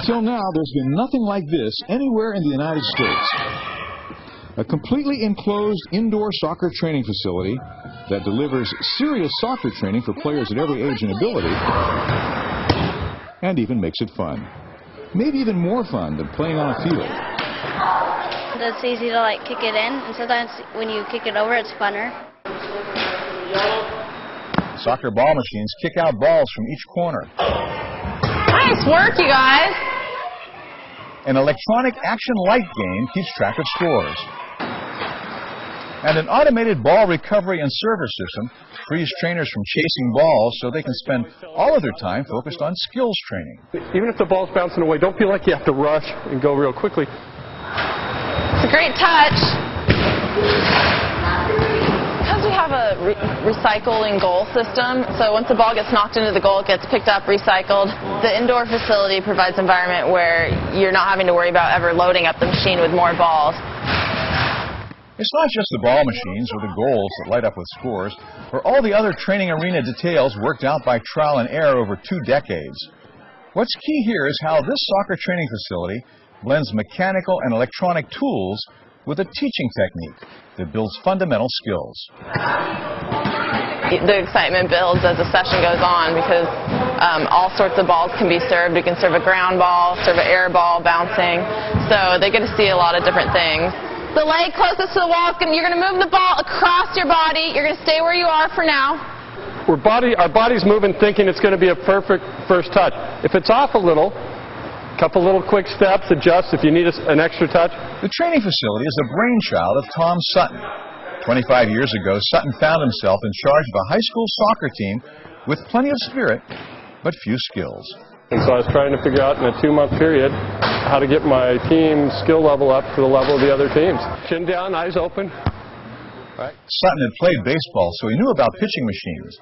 Until now, there's been nothing like this anywhere in the United States. A completely enclosed indoor soccer training facility that delivers serious soccer training for players at every age and ability, and even makes it fun. Maybe even more fun than playing on a field. It's easy to kick it in, and sometimes when you kick it over, it's funner. Soccer ball machines kick out balls from each corner. Nice work, you guys. An electronic action light game keeps track of scores. And an automated ball recovery and service system frees trainers from chasing balls so they can spend all of their time focused on skills training. Even if the ball's bouncing away, don't feel like you have to rush and go real quickly. It's a great touch. Because we have a recycling goal system, so once the ball gets knocked into the goal, it gets picked up, recycled. The indoor facility provides an environment where you're not having to worry about ever loading up the machine with more balls. It's not just the ball machines or the goals that light up with scores, or all the other training arena details worked out by trial and error over 2 decades. What's key here is how this soccer training facility blends mechanical and electronic tools with a teaching technique that builds fundamental skills. The excitement builds as the session goes on because all sorts of balls can be served. You can serve a ground ball, serve an air ball, bouncing. So they get to see a lot of different things. The leg closest to the wall, you're going to move the ball across your body. You're going to stay where you are for now. Our body's moving thinking it's going to be a perfect first touch. If it's off a little, couple little quick steps, adjust if you need an extra touch. The training facility is a brainchild of Tom Sutton. 25 years ago, Sutton found himself in charge of a high school soccer team with plenty of spirit, but few skills. And so I was trying to figure out in a 2-month period how to get my team skill level up to the level of the other teams. Chin down, eyes open. Right. Sutton had played baseball, so he knew about pitching machines.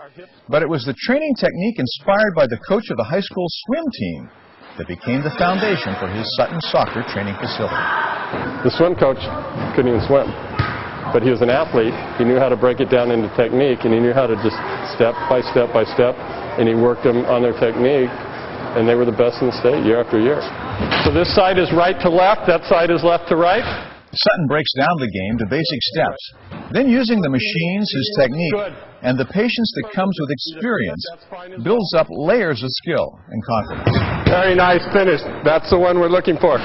But it was the training technique inspired by the coach of the high school swim team that became the foundation for his Sutton Soccer training facility. The swim coach couldn't even swim, but he was an athlete. He knew how to break it down into technique, and he knew how to just step by step by step, and he worked them on their technique, and they were the best in the state year after year. So this side is right to left, that side is left to right. Sutton breaks down the game to basic steps. Then using the machines, his technique, and the patience that comes with experience, builds up layers of skill and confidence. Very nice finish. That's the one we're looking for.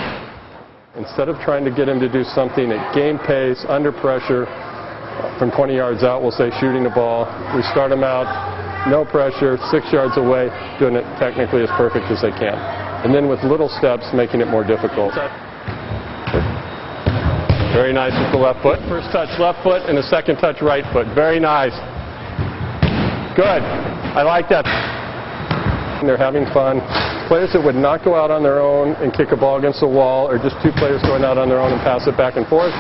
Instead of trying to get him to do something at game pace, under pressure, from 20 yards out, we'll say shooting the ball. We start him out, no pressure, 6 yards away, doing it technically as perfect as they can. And then with little steps, making it more difficult. Very nice with the left foot. First touch left foot and the second touch right foot. Very nice. Good. I like that. They're having fun. Players that would not go out on their own and kick a ball against the wall, or just 2 players going out on their own and pass it back and forth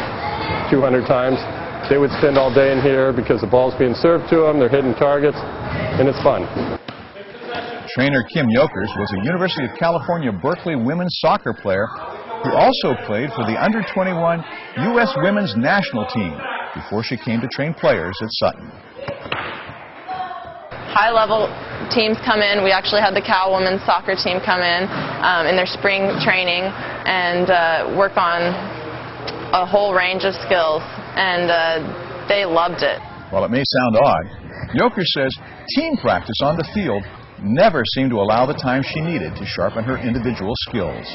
200 times, they would spend all day in here because the ball's being served to them, they're hitting targets, and it's fun. Trainer Kim Yokers was a University of California, Berkeley women's soccer player who also played for the under-21 U.S. women's national team before she came to train players at Sutton. High-level teams come in. We actually had the Cal women's soccer team come in their spring training and work on a whole range of skills, and they loved it. While it may sound odd, Yokers says team practice on the field never seemed to allow the time she needed to sharpen her individual skills.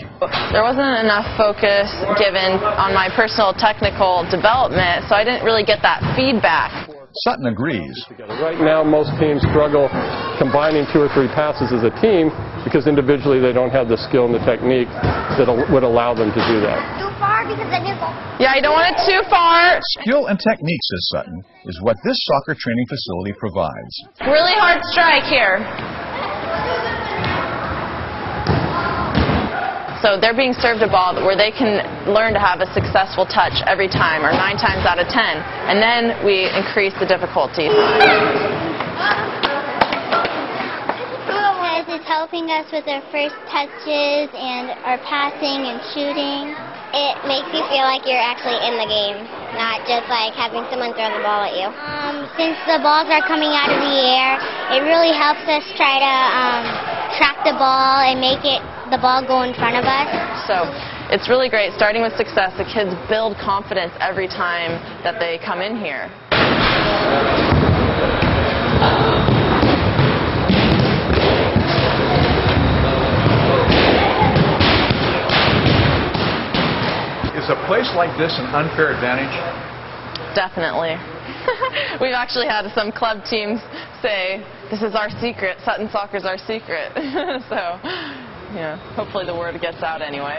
There wasn't enough focus given on my personal technical development, so I didn't really get that feedback. Sutton agrees. Right now, most teams struggle combining 2 or 3 passes as a team because individually they don't have the skill and the technique that would allow them to do that. Too far because then you go. Yeah, you don't want it too far. Skill and technique, says Sutton, is what this soccer training facility provides. Really hard strike here. So they're being served a ball where they can learn to have a successful touch every time, or 9 times out of 10. And then we increase the difficulty. Because it's helping us with our first touches and our passing and shooting. It makes you feel like you're actually in the game, not just like having someone throw the ball at you. Since the balls are coming out of the air, it really helps us try to track the ball and make it the ball go in front of us. So it's really great. Starting with success, the kids build confidence every time that they come in here. Is a place like this an unfair advantage? Definitely. We've actually had some club teams say, this is our secret, Sutton Soccer's our secret. So, yeah, hopefully the word gets out anyway.